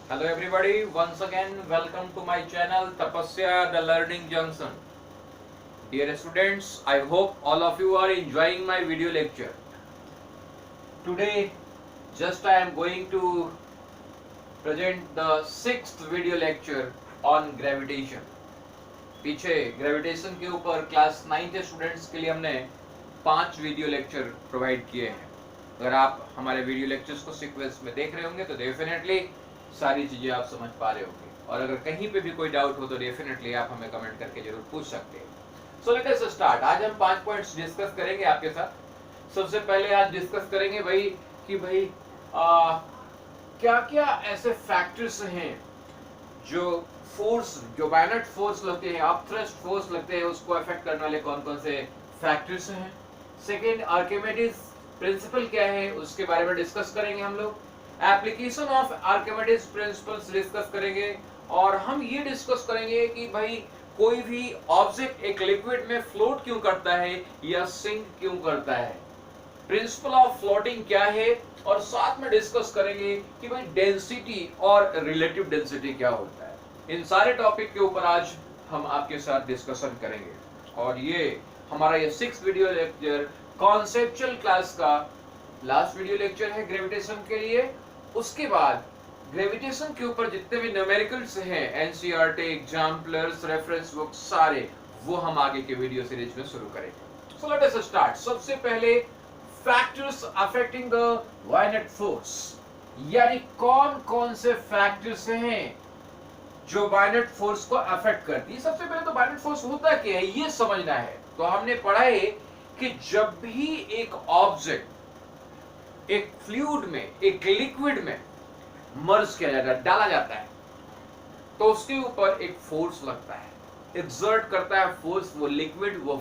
Hello everybody, once again welcome to my channel Tapasya the Learning Junction. Dear students, I hope all of you are enjoying my video lecture. Today just I am going to present the sixth video lecture on gravitation. पीछे gravitation के ऊपर class 9 के students के लिए हमने 5 video lecture provide किए हैं. अगर आप हमारे वीडियो लेक्चर्स को सीक्वेंस में देख रहे होंगे तो डेफिनेटली सारी चीजें आप समझ पा रहे होंगे, और अगर कहीं पे भी कोई डाउट हो तो डेफिनेटली आप हमें कमेंट करके जरूर पूछ सकते हैं. So let us start. आज हम 5 पॉइंट्स डिस्कस करेंगे आपके साथ. सबसे पहले आज डिस्कस करेंगे भाई क्या क्या ऐसे फैक्टर्स हैं जो फोर्स, जो बायनेट फोर्स लगते हैं, अपथ्रस्ट फोर्स लगते हैं, उसको अफेक्ट करने वाले कौन कौन से फैक्टर्स हैं. सेकेंड, आर्किमिडीज प्रिंसिपल क्या है उसके बारे में डिस्कस करेंगे हम लोग. Application of Archimedes principles discuss करेंगे, और हम ये डिस्कस करेंगे कि भाई कोई भी ऑब्जेक्ट एक लिक्विड में फ्लोट क्यों करता है या सिंक क्यों करता है, प्रिंसिपल ऑफ फ्लोटिंग क्या है, और साथ में डिस्कस करेंगे कि भाई डेंसिटी और रिलेटिव डेंसिटी क्या होता है. इन सारे टॉपिक के ऊपर आज हम आपके साथ डिस्कशन करेंगे. और ये हमारा ये 6 वीडियो लेक्चर कॉन्सेप्चुअल क्लास का लास्ट वीडियो लेक्चर है ग्रेविटेशन के लिए. उसके बाद ग्रेविटेशन के ऊपर जितने भी न्यूमेरिकल्स हैं, एनसीईआरटी, एग्जाम्पलर्स, रेफरेंस बुक, सारे वो हम आगे के वीडियो सीरीज में शुरू करेंगे. So let us start. सबसे पहले factors affecting the bayonet force, यानी कौन कौन से फैक्टर्स हैं जो बायनेट फोर्स को अफेक्ट करती है. सबसे पहले तो बायनेट फोर्स होता क्या है ये समझना है. तो हमने पढ़ा है कि जब भी एक ऑब्जेक्ट एक फ्लूइड में, एक लिक्विड में मर्ज किया जाता है, डाला जाता है, तो उसके ऊपर एक फोर्स लगता है, एक्सर्ट करता है फोर्स वो लिक्विड, वो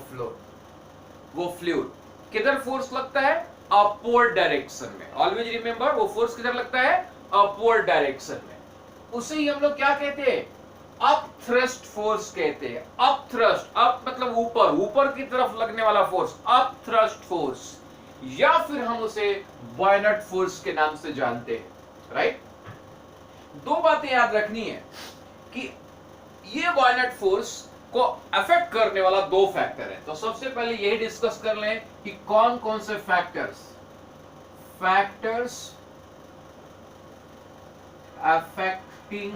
फ्लूइड. किधर फोर्स लगता है? अपवर्ड डायरेक्शन में. ऑलवेज रिमेंबर, वो फोर्स किधर लगता है? अपवर्ड डायरेक्शन में. उसे ही हम लोग क्या कहते हैं? अप थ्रस्ट फोर्स कहते हैं. अप थ्रस्ट, अप मतलब ऊपर, ऊपर की तरफ लगने वाला फोर्स, अप थ्रस्ट फोर्स, या फिर हम उसे बायनेट फोर्स के नाम से जानते हैं. राइट. दो बातें याद रखनी है कि ये बायनेट फोर्स को अफेक्ट करने वाला 2 फैक्टर है. तो सबसे पहले यही डिस्कस कर लें कि कौन कौन से फैक्टर्स अफेक्टिंग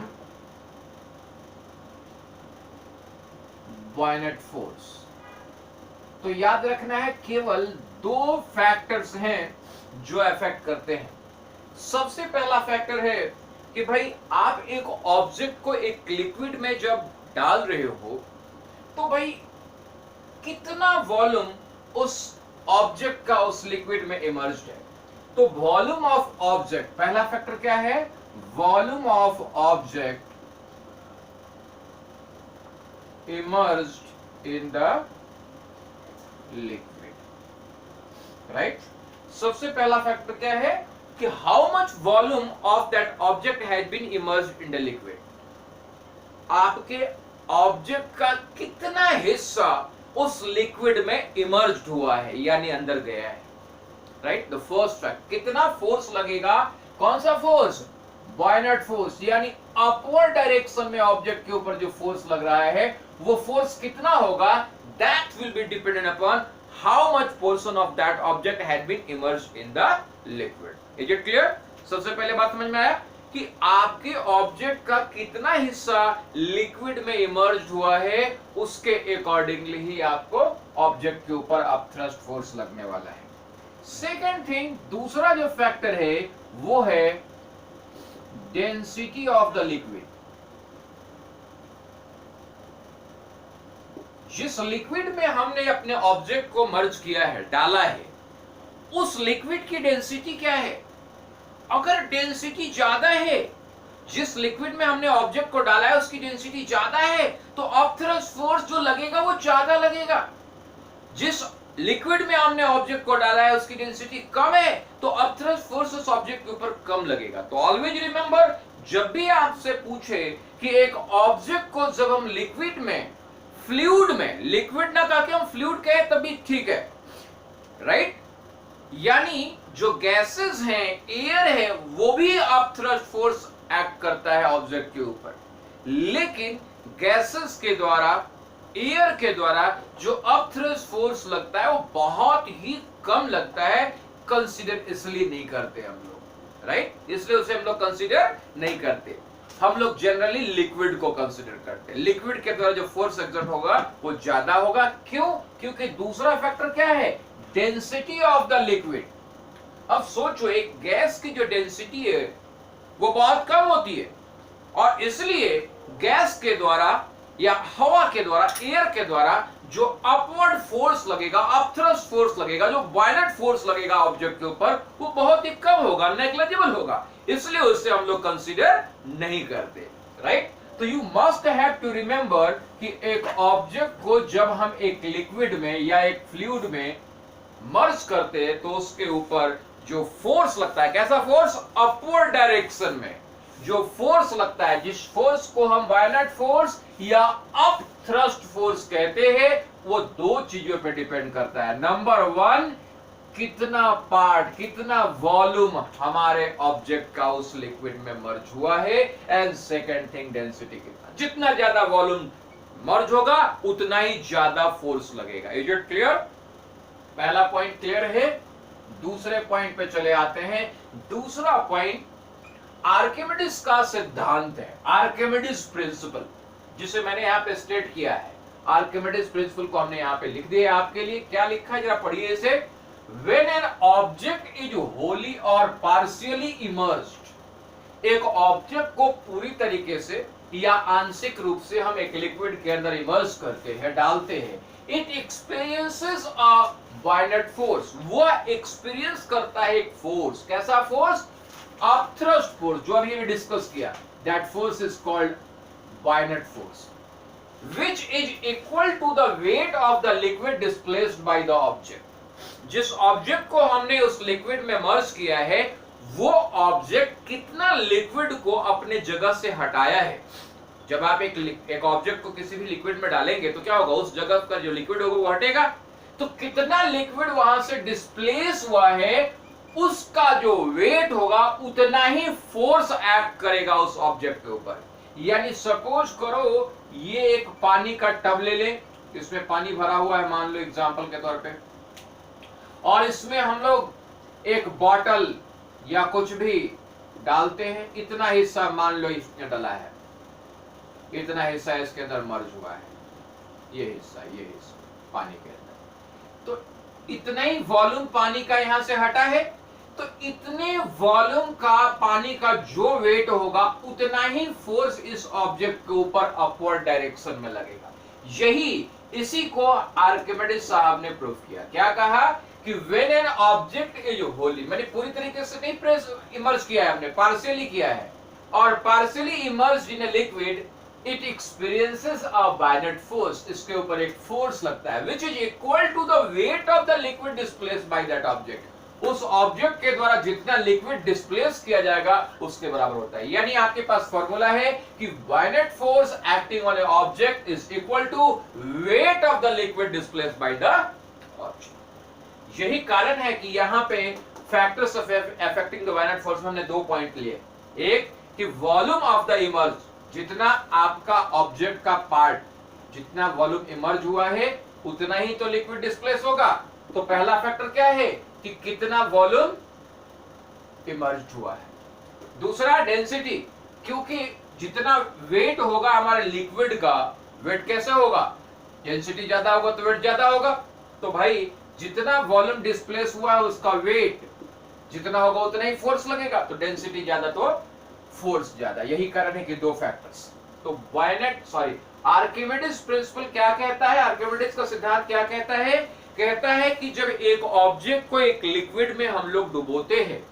बायनेट फोर्स. तो याद रखना है केवल 2 फैक्टर्स हैं जो अफेक्ट करते हैं. सबसे पहला फैक्टर है कि भाई आप एक ऑब्जेक्ट को एक लिक्विड में जब डाल रहे हो तो भाई कितना वॉल्यूम उस ऑब्जेक्ट का उस लिक्विड में इमर्ज्ड है. तो वॉल्यूम ऑफ ऑब्जेक्ट, पहला फैक्टर क्या है? Volume of object immersed in the liquid. Right. सबसे पहला फैक्टर क्या है कि how much volume of that object has been immersed in the liquid. आपके ऑब्जेक्ट का कितना हिस्सा उस लिक्विड में इमर्ज्ड हुआ है, यानी अंदर गया है. राइट. द फर्स्ट फैक्ट, कितना फोर्स लगेगा. कौन सा फोर्स? बायनेट फोर्स, यानी अपवर्ड डायरेक्शन में ऑब्जेक्ट के ऊपर जो फोर्स लग रहा है वो फोर्स कितना होगा. That will be dependent upon how much portion of that object had been immersed in the liquid. Is it clear? सबसे पहले बात समझ में आया कि आपके ऑब्जेक्ट का कितना हिस्सा लिक्विड में इमर्ज हुआ है, उसके अकॉर्डिंगली ही आपको ऑब्जेक्ट के ऊपर अपथ्रस्ट फोर्स लगने वाला है. सेकेंड थिंग, दूसरा जो फैक्टर है वो है डेंसिटी ऑफ द लिक्विड. जिस लिक्विड में हमने अपने ऑब्जेक्ट को मर्ज किया है, डाला है, उस लिक्विड की डेंसिटी क्या है. अगर डेंसिटी ज्यादा है, जिस लिक्विड में हमने ऑब्जेक्ट को डाला है उसकी डेंसिटी ज्यादा है, तो अपथ्रस्ट फोर्स जो लगेगा वो ज्यादा लगेगा. जिस लिक्विड में हमने ऑब्जेक्ट को डाला है उसकी डेंसिटी कम है, तो अपथ्रस्ट फोर्स उस ऑब्जेक्ट के ऊपर कम लगेगा. तो ऑलवेज रिमेंबर, जब भी आपसे पूछे कि एक ऑब्जेक्ट को जब हम लिक्विड में, फ्लूइड में, लिक्विड ना कहा कि हम फ्लूइड कहे तभी ठीक है. राइट. यानी जो गैसेस हैं, एयर है, वो भी अपथ्रस्ट फोर्स एक्ट करता है ऑब्जेक्ट के ऊपर, लेकिन गैसेस के द्वारा, एयर के द्वारा जो अपथ्रस्ट फोर्स लगता है वो बहुत ही कम लगता है। कंसीडर इसलिए नहीं करते हम लोग, राइट, इसलिए उसे हम लोग कंसीडर नहीं करते। हम लोग जनरली लिक्विड को कंसीडर करते हैं। लिक्विड के द्वारा जो फोर्स एक्सर्ट होगा वो ज्यादा होगा। क्यों? क्योंकि दूसरा फैक्टर क्या है? Density of the liquid. अब सोचो, एक गैस की जो डेंसिटी है वो बहुत कम होती है, और इसलिए गैस के द्वारा या हवा के द्वारा, एयर के द्वारा जो अपवर्ड फोर्स लगेगा, अपथ्रस्ट फोर्स लगेगा, जो वायलेंट फोर्स लगेगा ऑब्जेक्ट के ऊपर, वो बहुत ही कम होगा, नेग्लिजिबल होगा, इसलिए उससे हम लोग कंसीडर नहीं करते, राइट। तो you must have to remember कि एक ऑब्जेक्ट को जब हम एक लिक्विड में या एक फ्लूइड में मर्ज करते हैं तो उसके ऊपर जो फोर्स लगता है, कैसा फोर्स? अपवर्ड डायरेक्शन में जो फोर्स लगता है, जिस फोर्स को हम वायलेंट फोर्स या अप थ्रस्ट फोर्स कहते हैं, वो दो चीजों पे डिपेंड करता है। नंबर वन, कितना पार्ट, कितना वॉल्यूम हमारे ऑब्जेक्ट का उस लिक्विड में मर्ज हुआ है, एंड सेकेंड थिंग, डेंसिटी कितना। जितना ज्यादा वॉल्यूम मर्ज होगा उतना ही ज्यादा फोर्स लगेगा। Is it clear? पहला पॉइंट क्लियर है। दूसरे पॉइंट पे चले आते हैं। दूसरा पॉइंट आर्किमिडीज का सिद्धांत है, आर्किमिडीज प्रिंसिपल, जिसे मैंने यहाँ पे स्टेट किया है। आर्किमिडीज प्रिंसिपल को हमने यहाँ पे लिख दिया आपके लिए। क्या लिखा है जरा पढ़िए इसे। When an object is wholly or partially immersed, एक ऑब्जेक्ट को पूरी तरीके से या आंशिक रूप से हम एक लिक्विड के अंदर इमर्स करते हैं, डालते हैं, it experiences a violent force. वह एक्सपीरियंस करता है एक फोर्स। कैसा फोर्स? अपथ्रस्ट फोर्स, जो अभी डिस्कस किया। That force is called violent force, which is equal to the weight of the liquid displaced by the object। जिस ऑब्जेक्ट को हमने उस लिक्विड में मर्ज किया है, वो ऑब्जेक्ट कितना लिक्विड को अपने जगह से हटाया है। जब आप एक ऑब्जेक्ट को किसी भी लिक्विड में डालेंगे तो क्या होगा? उस जगह का जो लिक्विड होगा वो हटेगा। तो कितना लिक्विड वहां से डिस्प्लेस हुआ है, उसका जो वेट होगा उतना ही फोर्स एक्ट करेगा उस ऑब्जेक्ट के ऊपर। यानी सपोज करो ये एक पानी का टब ले ले, इसमें पानी भरा हुआ है मान लो एग्जांपल के तौर पे, और इसमें हम लोग एक बॉटल या कुछ भी डालते हैं। इतना हिस्सा मान लो इसने डाला है, इतना हिस्सा इसके अंदर मर्ज हुआ है, ये हिस्सा पानी के अंदर। तो इतना ही वॉल्यूम पानी का यहां से हटा है, तो इतने वॉल्यूम का पानी का जो वेट होगा उतना ही फोर्स इस ऑब्जेक्ट के ऊपर अपवर्ड डायरेक्शन में लगेगा। इसी को आर्किमिडीज साहब ने प्रूव किया। क्या कहा कि when an object is wholly, मैंने पूरी तरीके से नहीं इमर्ज किया है, हमने पार्शियली किया है, और partially emerged in a liquid, it experiences a violent force. इसके ऊपर एक फोर्स लगता है which is equal to the weight of the liquid displaced by that object। उस ऑब्जेक्ट के द्वारा जितना लिक्विड डिस्प्लेस किया जाएगा उसके बराबर होता है। यानी आपके पास फॉर्मूला है कि violent force acting on a object is equal to weight of the liquid displaced by the object. यही कारण है कि यहाँ पे factors of affecting the violent force में हमने दो पॉइंट लिए। एक कि वॉल्यूम ऑफ द इमर्ज, जितना आपका ऑब्जेक्ट का पार्ट जितना वॉल्यूम इमर्ज हुआ है उतना ही तो लिक्विड डिस्प्लेस होगा। तो पहला फैक्टर क्या है कि कितना वॉल्यूम इमर्ज हुआ है। दूसरा डेंसिटी, क्योंकि जितना वेट होगा हमारे लिक्विड का, वेट कैसे होगा? डेंसिटी ज्यादा होगा तो वेट ज्यादा होगा। तो भाई जितना वॉल्यूम डिस्प्लेस हुआ है उसका वेट जितना होगा उतना ही फोर्स लगेगा। तो डेंसिटी ज्यादा तो फोर्स ज्यादा। यही कारण है कि दो फैक्टर्स। तो आर्किमिडीज प्रिंसिपल क्या कहता है? आर्किमिडीज का सिद्धांत क्या कहता है? कहता है कि जब एक ऑब्जेक्ट को एक लिक्विड में हम लोग डुबोते हैं,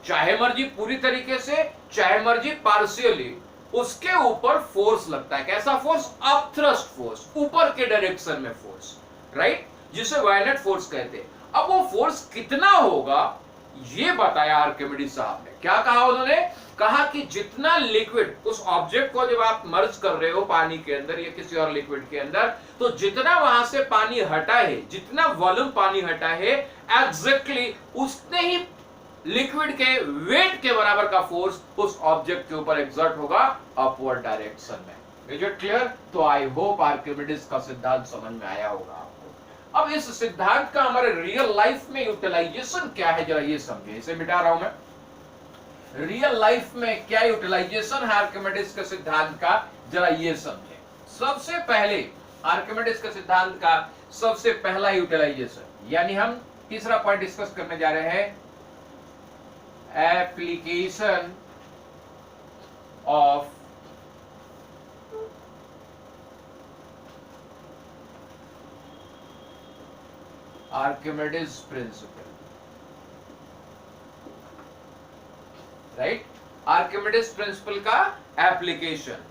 चाहे मर्जी पूरी तरीके से चाहे मर्जी पार्शियली, उसके ऊपर फोर्स लगता है। कैसा फोर्स? अपथ्रस्ट फोर्स, ऊपर के डायरेक्शन में फोर्स, राइट, जिसे वायलेंट फोर्स कहते हैं। अब वो फोर्स कितना होगा ये बताया आर्किमिडीज साहब ने। क्या कहा उन्होंने? कहा कि जितना लिक्विड, उस ऑब्जेक्ट को जब आप मर्ज कर रहे हो पानी के अंदर या किसी और लिक्विड के अंदर, तो जितना वहां से पानी हटा है, जितना वॉल्यूम पानी हटा है, एग्जैक्टली उतने ही लिक्विड के वेट के बराबर का फोर्स उस ऑब्जेक्ट के ऊपर एक्सर्ट होगा अपवर्ड डायरेक्शन में। Is it clear? तो आई होप आर्किमिडीज का सिद्धांत समझ में आया होगा आपको। अब इस सिद्धांत का हमारे रियल लाइफ में यूटिलाइजेशन क्या है, जरा ये समझे। इसे मिटा रहा हूं मैं। रियल लाइफ में क्या यूटिलाइजेशन है आर्किमिडीज के सिद्धांत का, जरा ये समझे। सबसे पहले आर्किमिडीज के सिद्धांत का सबसे पहला यूटिलाइजेशन, यानी हम तीसरा पॉइंट डिस्कस करने जा रहे हैं, application of Archimedes principal. Right, Archimedes principal का एप्लीकेशन।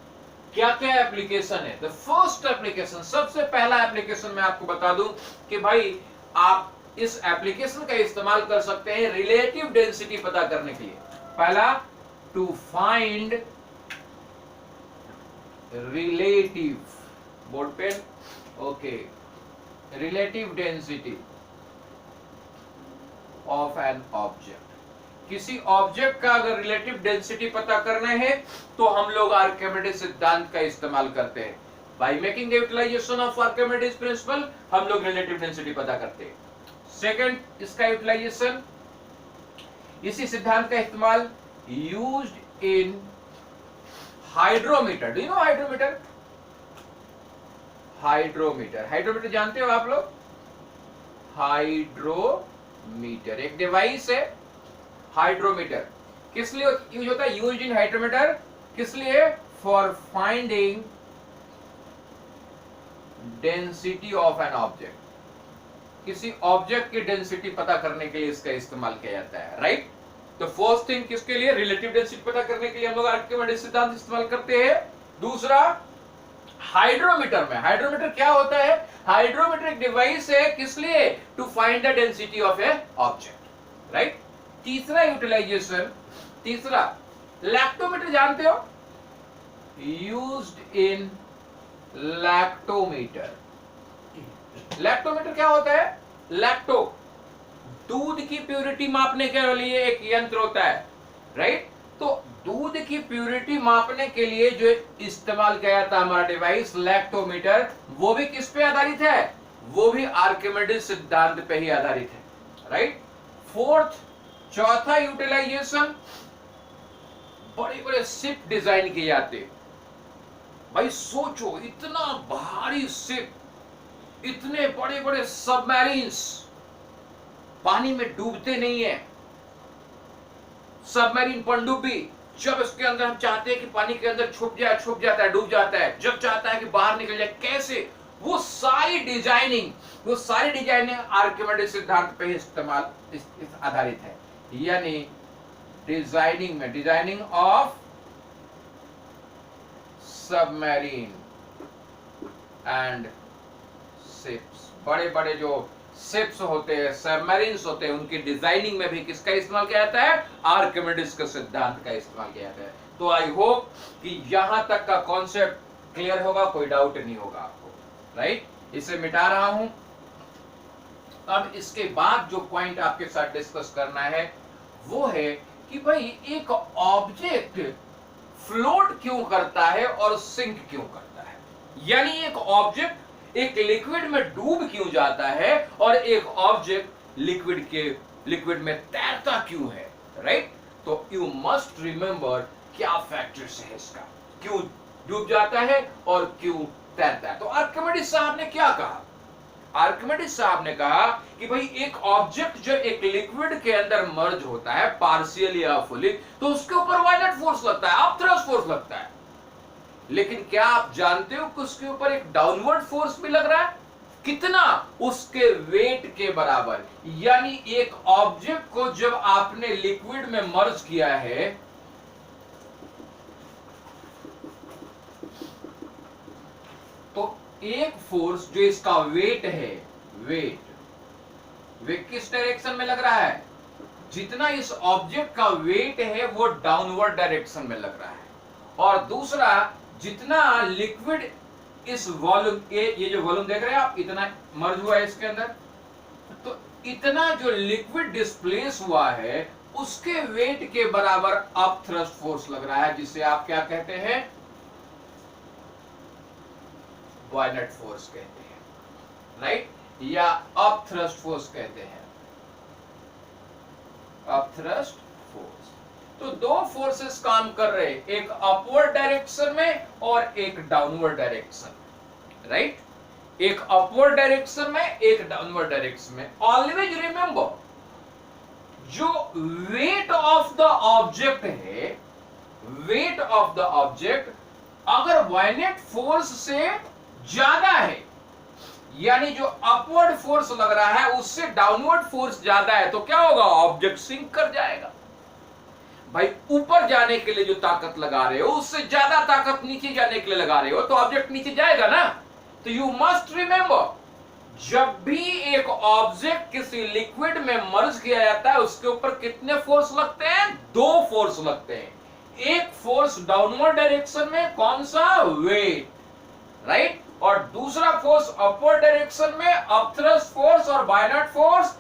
क्या क्या एप्लीकेशन है? द फर्स्ट एप्लीकेशन, सबसे पहला एप्लीकेशन मैं आपको बता दूं कि भाई आप इस एप्लीकेशन का इस्तेमाल कर सकते हैं रिलेटिव डेंसिटी पता करने के लिए। पहला, to find relative, board pen, okay, relative density of an object. किसी ऑब्जेक्ट का अगर रिलेटिव डेंसिटी पता करना है तो हम लोग आर्किमिडीज सिद्धांत का इस्तेमाल करते हैं। By making the utilization of Archimedes principle हम लोग रिलेटिव डेंसिटी पता करते हैं। सेकंड, इसका यूटिलाइजेशन, इसी सिद्धांत का इस्तेमाल used in hydrometer. Do you know hydrometer? Hydrometer, hydrometer जानते हो आप लोग? हाइड्रोमीटर एक डिवाइस है। हाइड्रोमीटर किस लिए यूज होता है? यूज्ड इन हाइड्रोमीटर किस लिए? For finding density of an object. किसी ऑब्जेक्ट की डेंसिटी पता करने के लिए इसका इस्तेमाल किया जाता है। राइट, तो फर्स्ट थिंग किसके लिए? रिलेटिव डेंसिटी पता करने के लिए हम लोग आर्किमिडीज सिद्धांत इस्तेमाल करते हैं। दूसरा, हाइड्रोमीटर में, हाइड्रोमीटर क्या होता है? हाइड्रोमीटर एक डिवाइस है, किस लिए? To find the density of a object. Right, तीसरा यूटिलाइजेशन, तीसरा, लैक्टोमीटर जानते हो? Used in lactometer. लैक्टोमीटर क्या होता है? लैक्टो, दूध की प्योरिटी मापने के लिए एक यंत्र होता है। राइट, तो दूध की प्योरिटी मापने के लिए जो इस्तेमाल किया जाता है हमारा डिवाइस लैक्टोमीटर, वो भी किस पे आधारित है? वो भी आर्किमिडीज सिद्धांत पे ही आधारित है। राइट, फोर्थ, चौथा यूटिलाइजेशन, बड़े बड़े शिप डिजाइन किए जाते। भाई सोचो, इतना भारी शिप, इतने बड़े बड़े सबमरीन्स पानी में डूबते नहीं है। सबमरीन पनडुब्बी, जब इसके अंदर हम चाहते हैं कि पानी के अंदर छुप जाता है, डूब जाता है। जब चाहता है कि बाहर निकल जाए, कैसे? वो सारी डिजाइनिंग आर्किमिडीज सिद्धांत पे इस्तेमाल आधारित है। यानी डिजाइनिंग में, designing of submarine and ships, बड़े बड़े जो शिप्स होते हैं, सबमरीन्स होते हैं, उनकी डिजाइनिंग में भी किसका इस्तेमाल किया जाता है? आर्किमिडीज के सिद्धांत का इस्तेमाल किया जाता है। तो आई होप कि यहां तक का कॉन्सेप्ट क्लियर होगा, कोई डाउट नहीं होगा आपको। राइट, इसे मिटा रहा हूं। अब इसके बाद जो पॉइंट आपके साथ डिस्कस करना है वो है कि भाई एक ऑब्जेक्ट फ्लोट क्यों करता है और सिंक क्यों करता है। यानी एक ऑब्जेक्ट एक लिक्विड में डूब क्यों जाता है और एक ऑब्जेक्ट लिक्विड में तैरता क्यों है। राइट, तो यू मस्ट रिमेंबर क्या फैक्टर्स है इसका, क्यों डूब जाता है और क्यों तैरता है। तो आर्किमिडीज साहब ने क्या कहा? आर्किमिडीज साहब ने कहा कि भाई एक ऑब्जेक्ट जब एक लिक्विड के अंदर मर्ज होता है पार्शियली या फुली, तो उसके ऊपर वायलेट फोर्स लगता है, अपथ्रस्ट फोर्स लगता है। लेकिन क्या आप जानते हो कि उसके ऊपर एक डाउनवर्ड फोर्स भी लग रहा है? कितना? उसके वेट के बराबर। यानी एक ऑब्जेक्ट को जब आपने लिक्विड में मर्ज किया है तो एक फोर्स जो इसका वेट है, वेट किस डायरेक्शन में लग रहा है? जितना इस ऑब्जेक्ट का वेट है वो डाउनवर्ड डायरेक्शन में लग रहा है। और दूसरा, जितना लिक्विड इस वॉल्यूम, ये जो वॉल्यूम देख रहे हैं आप, इतना मर्ज हुआ है इसके अंदर, तो इतना जो लिक्विड डिस्प्लेस हुआ है उसके वेट के बराबर अप थ्रस्ट फोर्स लग रहा है, जिसे आप क्या कहते हैं, बॉयनेट फोर्स कहते हैं, राइट, या अप थ्रस्ट फोर्स कहते हैं, अप थ्रस्ट फोर्स। तो दो फोर्सेस काम कर रहे हैं, एक अपवर्ड डायरेक्शन में और एक डाउनवर्ड डायरेक्शन, राइट, एक अपवर्ड डायरेक्शन में, एक डाउनवर्ड डायरेक्शन में। ऑलवेज रिमेंबर, जो वेट ऑफ द ऑब्जेक्ट है, वेट ऑफ द ऑब्जेक्ट अगर बॉयनेट फोर्स से ज्यादा है, यानी जो अपवर्ड फोर्स लग रहा है उससे डाउनवर्ड फोर्स ज्यादा है, तो क्या होगा, ऑब्जेक्ट सिंक कर जाएगा। भाई ऊपर जाने के लिए जो ताकत लगा रहे हो उससे ज्यादा ताकत नीचे जाने के लिए लगा रहे हो, तो ऑब्जेक्ट नीचे जाएगा ना। तो यू मस्ट रिमेंबर, जब भी एक ऑब्जेक्ट किसी लिक्विड में मर्ज किया जाता है उसके ऊपर कितने फोर्स लगते हैं, दो फोर्स लगते हैं। एक फोर्स डाउनवर्ड डायरेक्शन में, कौन सा, वेट, राइट, और दूसरा फोर्स अपवर्ड डायरेक्शन में, अपथ्रस्ट फोर्स और बायनेट फोर्स,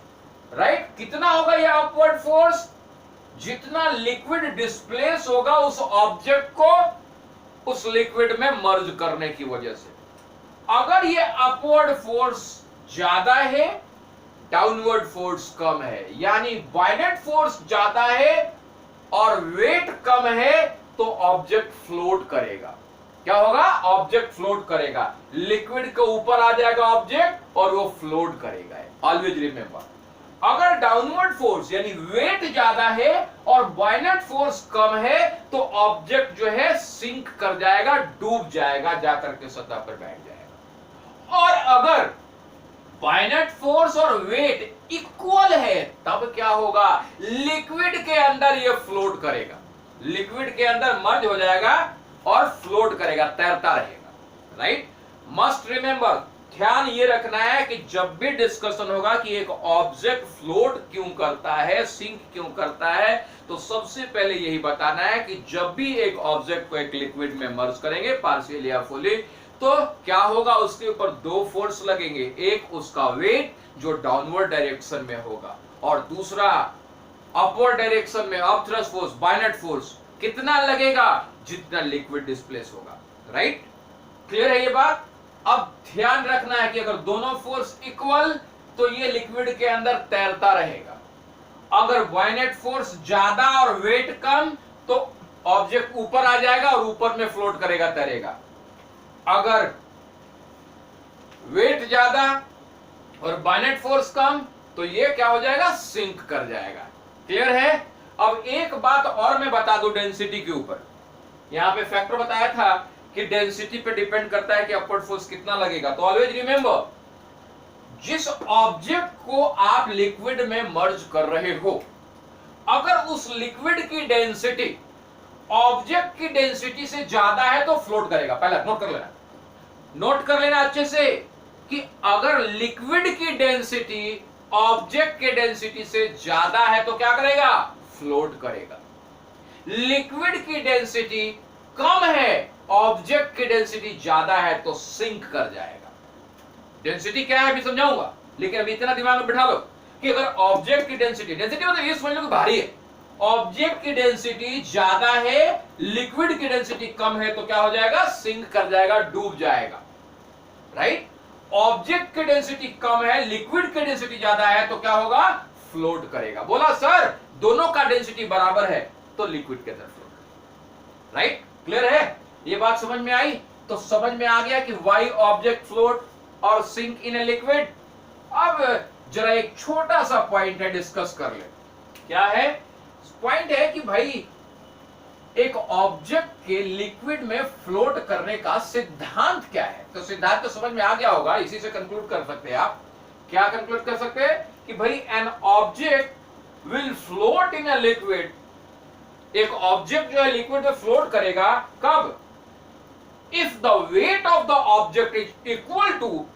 राइट। कितना होगा यह अपवर्ड फोर्स, जितना लिक्विड डिस्प्लेस होगा उस ऑब्जेक्ट को उस लिक्विड में मर्ज करने की वजह से। अगर ये अपवर्ड फोर्स ज्यादा है, डाउनवर्ड फोर्स कम है, यानी बायनेट फोर्स ज्यादा है और वेट कम है, तो ऑब्जेक्ट फ्लोट करेगा। क्या होगा, ऑब्जेक्ट फ्लोट करेगा, लिक्विड के ऊपर आ जाएगा ऑब्जेक्ट और वो फ्लोट करेगा। ऑलवेज रिमेंबर, अगर डाउनवर्ड फोर्स यानी वेट ज्यादा है और बायनेट फोर्स कम है, तो ऑब्जेक्ट जो है सिंक कर जाएगा, डूब जाएगा, जाकर के सतह पर बैठ जाएगा। और अगर बायनेट फोर्स और वेट इक्वल है, तब क्या होगा, लिक्विड के अंदर ये फ्लोट करेगा, लिक्विड के अंदर मर्ज हो जाएगा और फ्लोट करेगा, तैरता रहेगा, राइट। मस्ट रिमेंबर, ध्यान ये रखना है कि जब भी डिस्कशन होगा कि एक ऑब्जेक्ट फ्लोट क्यों करता है, सिंक क्यों करता है, तो सबसे पहले यही बताना है कि जब भी एक ऑब्जेक्ट को एक लिक्विड में मर्ज करेंगे, पार्शियल या फुली, तो क्या होगा, उसके ऊपर दो फोर्स लगेंगे, एक उसका वेट जो डाउनवर्ड डायरेक्शन में होगा और दूसरा अपवर्ड डायरेक्शन में up thrust force, bayonet force. कितना लगेगा, जितना लिक्विड डिस्प्लेस होगा, राइट। क्लियर है ये बात। अब ध्यान रखना है कि अगर दोनों फोर्स इक्वल, तो ये लिक्विड के अंदर तैरता रहेगा। अगर बायनेट फोर्स ज्यादा और वेट कम, तो ऑब्जेक्ट ऊपर आ जाएगा और ऊपर में फ्लोट करेगा, तैरेगा। अगर वेट ज्यादा और बायनेट फोर्स कम, तो ये क्या हो जाएगा, सिंक कर जाएगा। क्लियर है। अब एक बात और मैं बता दूं डेंसिटी के ऊपर। यहां पे फैक्टर बताया था कि डेंसिटी पे डिपेंड करता है कि अपवर्ड फोर्स कितना लगेगा। तो ऑलवेज रिमेंबर, जिस ऑब्जेक्ट को आप लिक्विड में मर्ज कर रहे हो, अगर उस लिक्विड की डेंसिटी ऑब्जेक्ट की डेंसिटी से ज्यादा है तो फ्लोट करेगा। पहला नोट कर लेना, नोट कर लेना अच्छे से कि अगर लिक्विड की डेंसिटी ऑब्जेक्ट के डेंसिटी से ज्यादा है तो क्या करेगा, फ्लोट करेगा। लिक्विड की डेंसिटी कम है, ऑब्जेक्ट की डेंसिटी ज्यादा है, तो सिंक कर जाएगा। डेंसिटी क्या है अभी समझाऊंगा, लेकिन अभी इतना दिमाग में बिठा लो कि अगर ऑब्जेक्ट की डेंसिटी मतलब ये समझ लो कि भारी है, ऑब्जेक्ट की डेंसिटी ज्यादा है, लिक्विड की डेंसिटी कम है, तो क्या हो जाएगा, सिंक कर जाएगा, डूब जाएगा, राइट। ऑब्जेक्ट की डेंसिटी कम है, लिक्विड की डेंसिटी ज्यादा है, तो क्या होगा, फ्लोट करेगा। बोला सर दोनों का डेंसिटी बराबर है तो लिक्विड के अंदर फ्लोट, राइट। क्लियर है, ये बात समझ में आई। तो समझ में आ गया कि व्हाई ऑब्जेक्ट फ्लोट और सिंक इन ए लिक्विड। अब जरा एक छोटा सा पॉइंट है, डिस्कस कर ले। क्या है पॉइंट, है कि भाई एक ऑब्जेक्ट के लिक्विड में फ्लोट करने का सिद्धांत क्या है। तो सिद्धांत तो समझ में आ गया होगा, इसी से कंक्लूड कर सकते हैं आप। क्या कंक्लूड कर सकते हैं कि भाई an object will float in a liquid. एक ऑब्जेक्ट जो है लिक्विड में फ्लोट करेगा कब, if the weight of the object is equal to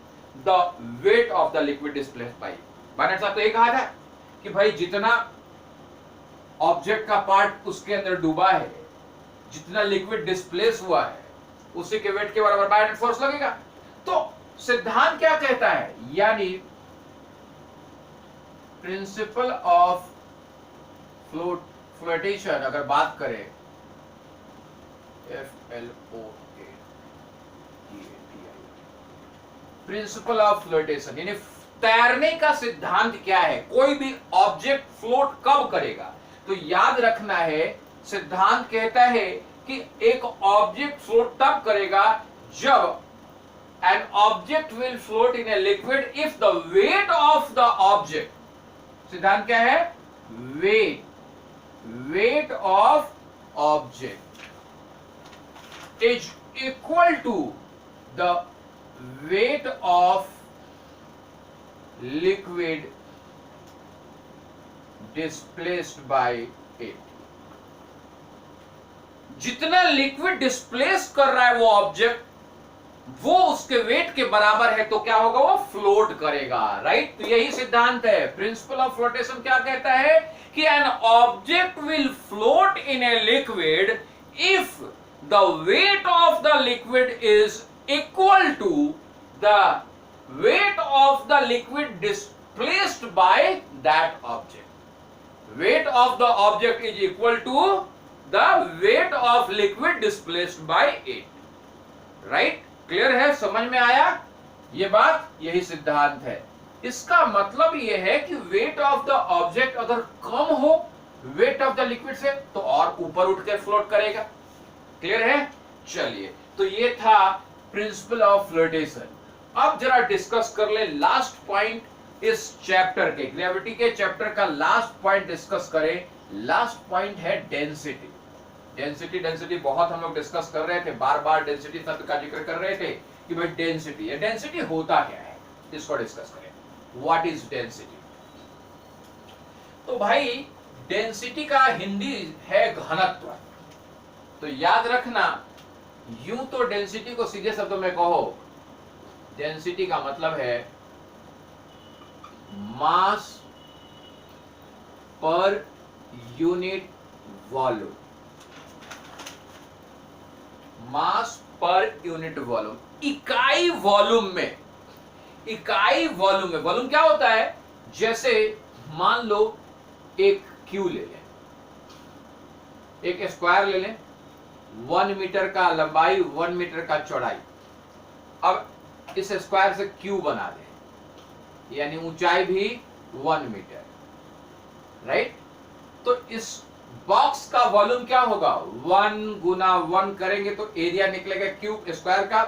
the weight of the liquid displaced by. बायनेट साहब तो ये कहा था कि भाई जितना ऑब्जेक्ट का पार्ट उसके अंदर डूबा है, जितना लिक्विड डिस्प्लेस हुआ है, उसी के वेट के बराबर बायनेट फोर्स लगेगा। तो सिद्धांत क्या कहता है, यानी प्रिंसिपल ऑफ फ्लोटेशन अगर बात करें, FLOATATI, प्रिंसिपल ऑफ फ्लोटेशन, यानी तैरने का सिद्धांत क्या है, कोई भी ऑब्जेक्ट फ्लोट कब करेगा। तो याद रखना है, सिद्धांत कहता है कि एक ऑब्जेक्ट फ्लोट तब करेगा जब an object will float in a liquid if the weight of the object, सिद्धांत क्या है, weight of object is equal to the weight of liquid displaced by it। जितना लिक्विड डिस्प्लेस कर रहा है वो ऑब्जेक्ट, वो उसके वेट के बराबर है, तो क्या होगा, वो फ्लोट करेगा, राइट। तो यही सिद्धांत है। प्रिंसिपल ऑफ फ्लोटेशन क्या कहता है कि an object will float in a liquid if the weight of the liquid is equal to the weight of the liquid displaced by that object. Weight of the object is equal to the weight of liquid displaced by it, right. Clear है, समझ में आया ये बात, यही सिद्धांत है। इसका मतलब यह है कि वेट ऑफ द ऑब्जेक्ट अगर कम हो वेट ऑफ द लिक्विड से, तो और ऊपर उठ के फ्लोट करेगा। क्लियर है, चलिए, तो ये था प्रिंसिपल ऑफ फ्लोटेशन। अब जरा डिस्कस कर ले लास्ट पॉइंट इस चैप्टर के, ग्रेविटी के चैप्टर का लास्ट पॉइंट डिस्कस करें। लास्ट पॉइंट है डेंसिटी। डेंसिटी बहुत हम लोग डिस्कस कर रहे थे, बार बार डेंसिटी शब्द का जिक्र कर रहे थे कि भाई डेंसिटी, ये डेंसिटी होता क्या है, इसको डिस्कस करें। What is density? तो भाई डेंसिटी का हिंदी है घनत्व। तो याद रखना, यूं तो डेंसिटी को सीधे शब्दों में कहो, डेंसिटी का मतलब है मास पर यूनिट वॉल्यूम। मास पर यूनिट वॉल्यूम, इकाई वॉल्यूम में। इकाई वॉल्यूम में, वॉल्यूम क्या होता है, जैसे मान लो एक क्यू ले लें, एक स्क्वायर ले लें, 1 मीटर का लंबाई, 1 मीटर का चौड़ाई। अब इस स्क्वायर से क्यू बना दें, यानी ऊंचाई भी 1 मीटर, राइट। तो इस बॉक्स का वॉल्यूम क्या होगा, 1 गुना 1 करेंगे तो एरिया निकलेगा क्यूब स्क्वायर का,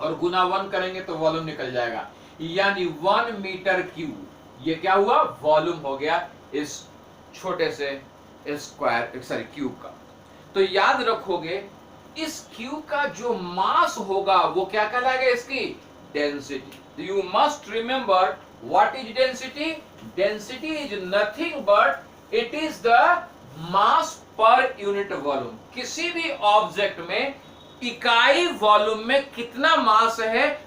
और गुना 1 करेंगे तो वॉल्यूम निकल जाएगा, यानी 1 मीटर क्यूब। ये क्या हुआ, वॉल्यूम हो गया इस छोटे से स्क्वायर, सॉरी क्यूब का। तो याद रखोगे, इस क्यूब का जो मास होगा वो क्या कहलाएगा, इसकी density. You must remember what is density. Density is nothing but it is the mass per unit volume. किसी भी ऑब्जेक्ट में इकाई वॉल्यूम में कितना मास है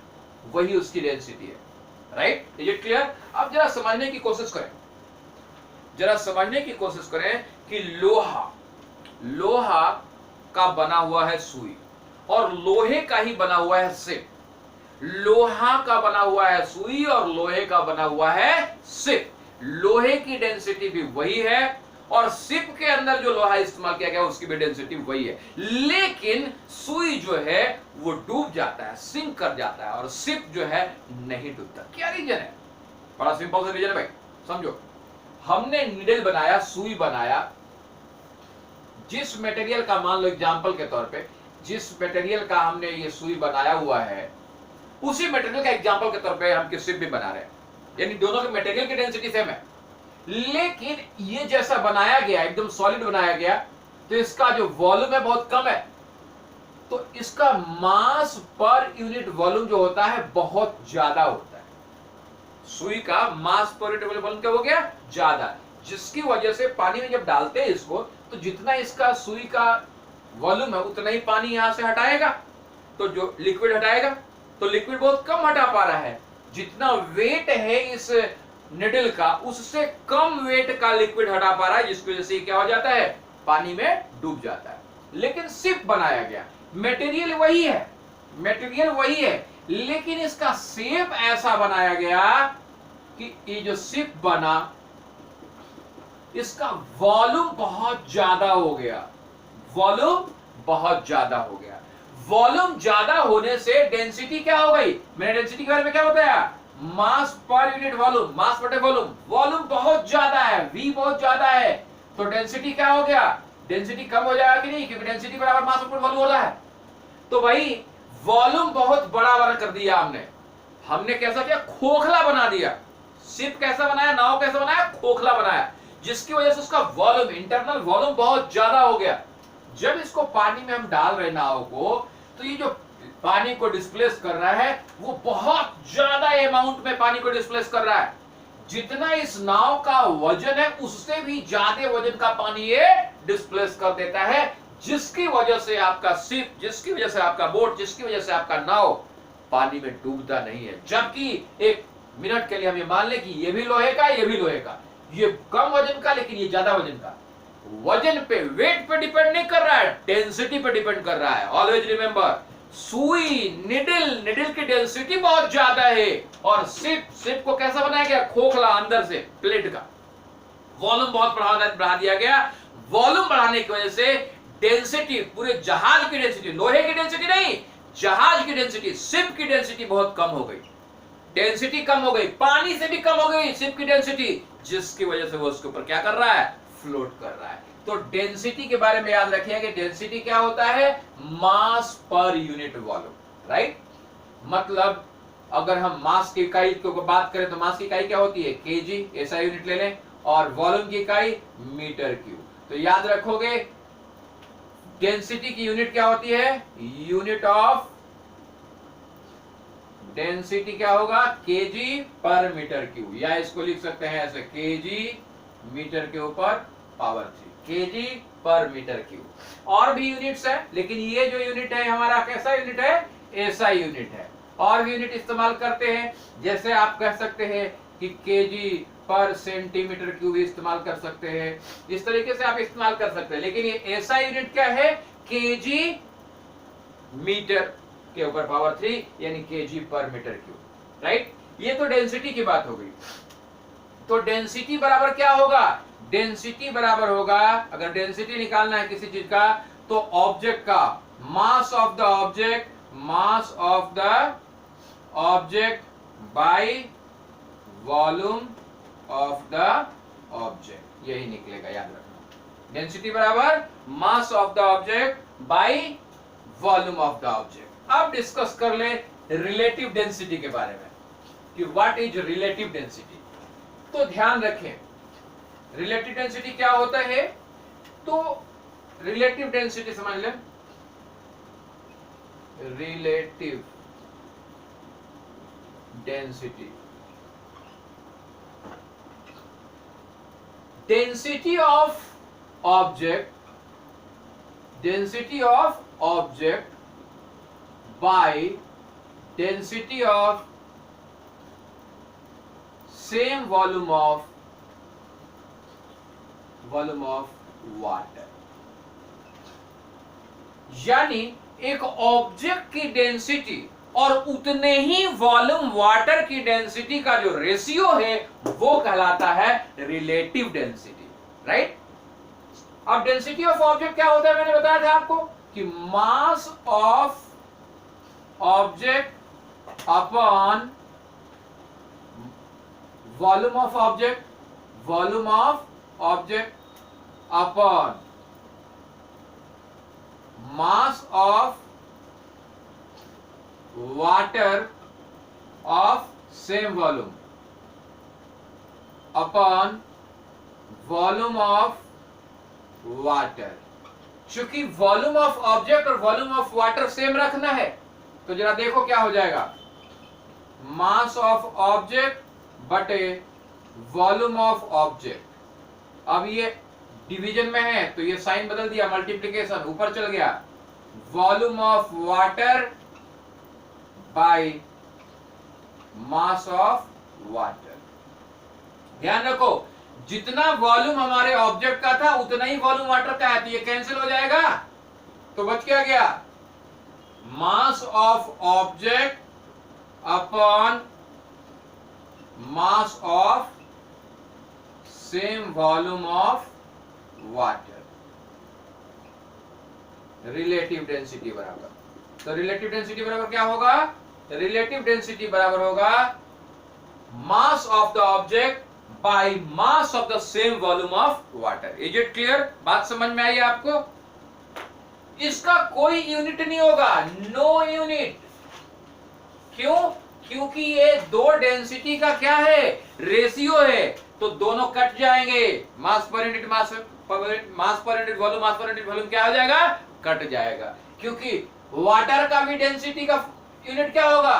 वही उसकी डेंसिटी है, राइट। Is it clear? अब जरा समझने की कोशिश करें, जरा समझने की कोशिश करें कि लोहा का बना हुआ है सुई, और लोहे का ही बना हुआ है सिप। लोहा का बना हुआ है सुई और लोहे का बना हुआ है सिप। लोहे की डेंसिटी भी वही है, और सिप के अंदर जो लोहा इस्तेमाल किया गया उसकी भी डेंसिटी वही है, लेकिन सुई जो है वो डूब जाता है, सिंक कर जाता है, और सिप जो है नहीं डूबता। क्या रीजन है? बड़ा सिंपल सा रीजन है भाई, समझो। हमने नीडल बनाया, सुई बनाया, जिस मटेरियल का, मान लो एग्जांपल के तौर पे, जिस मटेरियल का हमने ये सुई बनाया हुआ है, उसी मटेरियल का एग्जांपल के तौर पे हम सिप भी बना रहे हैं, यानी दोनों के मटेरियल की डेंसिटी सेम है, लेकिन ये जैसा बनाया गया, एकदम सॉलिड बनाया गया, तो इसका जो वॉल्यूम है बहुत कम है, तो इसका मास पर यूनिट वॉल्यूम जो होता है बहुत ज्यादा होता है। सुई का मास पर यूनिट वॉल्यूम क्या हो गया, ज्यादा, जिसकी वजह से पानी में जब डालते हैं इसको, तो जितना इसका सुई का वॉल्यूम है उतना ही पानी यहां से हटाएगा, तो जो लिक्विड हटाएगा, तो लिक्विड बहुत कम हटा पा रहा है। जितना वेट है इस निडल का, उससे कम वेट का लिक्विड हटा पा रहा है, जिसकी वजह से क्या हो जाता है, पानी में डूब जाता है। लेकिन सिप बनाया गया, मटेरियल वही है, मटेरियल वही है, लेकिन इसका शेप ऐसा बनाया गया कि ये जो सिप बना, इसका वॉल्यूम बहुत ज्यादा हो गया, वॉल्यूम बहुत ज्यादा हो गया। वॉल्यूम ज्यादा होने से डेंसिटी क्या हो गई, मैंने डेंसिटी के बारे में क्या बताया, मास पर यूनिट वॉल्यूम, मास बटे वॉल्यूम। वॉल्यूम बहुत ज्यादा है, V बहुत ज्यादा है, तो डेंसिटी क्या हो गया, डेंसिटी कम हो जाएगा कि नहीं, क्योंकि डेंसिटी बराबर मास बटे वॉल्यूम होता है। तो भाई वॉल्यूम बहुत बड़ा बड़ा कर दिया हमने, हमने कैसा किया, खोखला बना दिया। शिप कैसा बनाया, नाव कैसा बनाया, खोखला बनाया, जिसकी वजह से उसका वॉल्यूम, इंटरनल वॉल्यूम बहुत ज्यादा हो गया। जब इसको पानी में हम डाल रहे नाव को, तो ये जो पानी को डिस्प्लेस कर रहा है वो बहुत ज्यादा अमाउंट में पानी को डिस्प्लेस कर रहा है। जितना इस नाव का वजन है उससे भी ज्यादा वजन का पानी ये डिस्प्लेस कर देता है, जिसकी वजह से आपका शिप, जिसकी वजह से आपका बोट, जिसकी वजह से आपका नाव पानी में डूबता नहीं है। जबकि एक मिनट के लिए हम ये मान लें कि ये भी लोहे का, ये भी लोहे का, ये कम वजन का लेकिन ये ज्यादा वजन का, वजन पे, वेट पे डिपेंड नहीं कर रहा है, डेंसिटी पे डिपेंड कर रहा है। ऑलवेज रिमेंबर, सुई, निडल की डेंसिटी बहुत ज्यादा है, और शिप को कैसा बनाया गया, खोखला, अंदर से प्लेट का। वॉल्यूम बहुत बढ़ा दिया गया। वॉल्यूम बढ़ाने की वजह से डेंसिटी, पूरे जहाज की डेंसिटी, लोहे की डेंसिटी नहीं, जहाज की डेंसिटी, शिप की डेंसिटी बहुत कम हो गई। डेंसिटी कम हो गई, पानी से भी कम हो गई शिप की डेंसिटी, जिसकी वजह से वो उसके ऊपर क्या कर रहा है, फ्लोट कर रहा है। तो डेंसिटी के बारे में याद रखिए कि डेंसिटी क्या होता है, मास पर यूनिट वॉल्यूम, राइट। मतलब अगर हम मास की इकाई की बात करें तो मास की इकाई क्या होती है, केजी, ऐसा यूनिट ले लें, और वॉल्यूम की इकाई मीटर क्यूब। तो याद रखोगे डेंसिटी की यूनिट क्या होती है, यूनिट ऑफ डेंसिटी क्या होगा, केजी पर मीटर क्यूब, या इसको लिख सकते हैं ऐसे, केजी मीटर के ऊपर पावर 3, केजी पर मीटर क्यूब। और भी यूनिट्स है, लेकिन ये जो यूनिट है हमारा कैसा यूनिट है, ऐसा यूनिट है। और भी यूनिट इस्तेमाल करते हैं, जैसे आप कह सकते हैं कि केजी पर सेंटीमीटर क्यूब इस्तेमाल कर सकते हैं, इस तरीके से आप इस्तेमाल कर सकते हैं। लेकिन ये ऐसा यूनिट क्या है, केजी मीटर के ऊपर पावर 3, यानी केजी पर मीटर क्यूब, राइट। ये तो डेंसिटी की बात हो गई। तो डेंसिटी बराबर क्या होगा, डेंसिटी बराबर होगा, अगर डेंसिटी निकालना है किसी चीज का, तो ऑब्जेक्ट का mass of the object, mass of the object by volume of the object, यही निकलेगा, याद रखना। डेंसिटी बराबर mass of the object by volume of the object. अब डिस्कस कर ले रिलेटिव डेंसिटी के बारे में कि व्हाट इज रिलेटिव डेंसिटी। तो ध्यान रखें, रिलेटिव डेंसिटी क्या होता है, तो रिलेटिव डेंसिटी समझ लें, relative density, density of object, density of object by density of same volume of water। यानी एक ऑब्जेक्ट की डेंसिटी और उतने ही वॉल्यूम वाटर की डेंसिटी का जो रेशियो है वो कहलाता है रिलेटिव डेंसिटी, राइट। अब डेंसिटी ऑफ ऑब्जेक्ट क्या होता है, मैंने बताया था आपको कि mass of object upon volume of object, volume of object upon mass of water of same volume upon volume of water. चूंकि वॉल्यूम ऑफ ऑब्जेक्ट और वॉल्यूम ऑफ वाटर सेम रखना है, तो जरा देखो क्या हो जाएगा, मास ऑफ ऑब्जेक्ट बटे वॉल्यूम ऑफ ऑब्जेक्ट। अब ये डिवीजन में है तो ये साइन बदल दिया, मल्टीप्लिकेशन ऊपर चल गया, volume of water by mass of water. ध्यान रखो, जितना वॉल्यूम हमारे ऑब्जेक्ट का था उतना ही वॉल्यूम वाटर का है, तो ये कैंसिल हो जाएगा, तो बच क्या गया, mass of object upon mass of same volume of water, relative density बराबर। तो रिलेटिव डेंसिटी बराबर क्या होगा? रिलेटिव डेंसिटी बराबर होगा mass of the object by mass of the same volume of water. Is it clear? बात समझ में आई आपको? इसका कोई यूनिट नहीं होगा, नो यूनिट। क्यों? क्योंकि ये दो डेंसिटी का क्या है? रेशियो है, तो दोनों कट जाएंगे। मास per unit mass per unit volume, मास पर यूनिट वॉल्यूम क्या हो जाएगा? कट जाएगा। क्योंकि वाटर का भी डेंसिटी का यूनिट क्या होगा?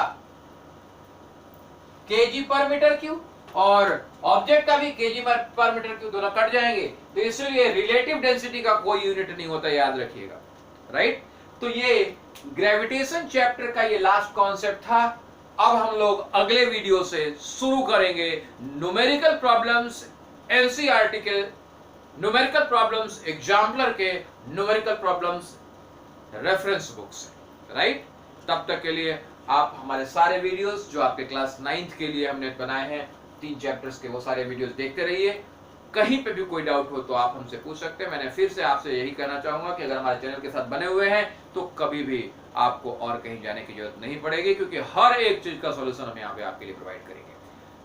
केजी पर मीटर क्यूब, और ऑब्जेक्ट का भी केजी पर मीटर क्यूब, दोनों कट जाएंगे। तो इसलिए रिलेटिव डेंसिटी का कोई यूनिट नहीं होता, याद रखिएगा। राइट? तो ये ग्रेविटेशन चैप्टर का ये लास्ट कॉन्सेप्ट था। अब हम लोग अगले वीडियो से शुरू करेंगे न्यूमेरिकल प्रॉब्लम्स, एनसीईआरटी के न्यूमेरिकल प्रॉब्लम्स, एग्जाम्पलर के न्यूमेरिकल प्रॉब्लम्स रेफरेंस बुक से। राइट? तब तक के लिए आप हमारे सारे वीडियोस जो आपके क्लास 9th के लिए हमने बनाए हैं 3 चैप्टर्स के, वो सारे वीडियोस देखते रहिए। कहीं पे भी कोई डाउट हो तो आप हमसे पूछ सकते हैं। मैंने फिर से आपसे यही कहना चाहूंगा कि अगर हमारे चैनल के साथ बने हुए हैं तो कभी भी आपको और कहीं जाने की जरूरत नहीं पड़ेगी, क्योंकि हर एक चीज का सॉल्यूशन हम यहाँ पे आपके लिए प्रोवाइड करेंगे।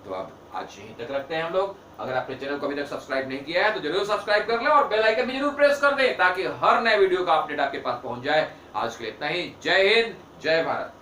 तो आप आज यहीं तक रखते हैं हम लोग। अगर आपने चैनल को अभी तक सब्सक्राइब नहीं किया है तो जरूर सब्सक्राइब कर लें और बेल आइकन भी जरूर प्रेस कर दें, ताकि हर नए वीडियो का अपडेट आपके पास पहुंच जाए। आज के लिए इतना ही। जय हिंद, जय भारत।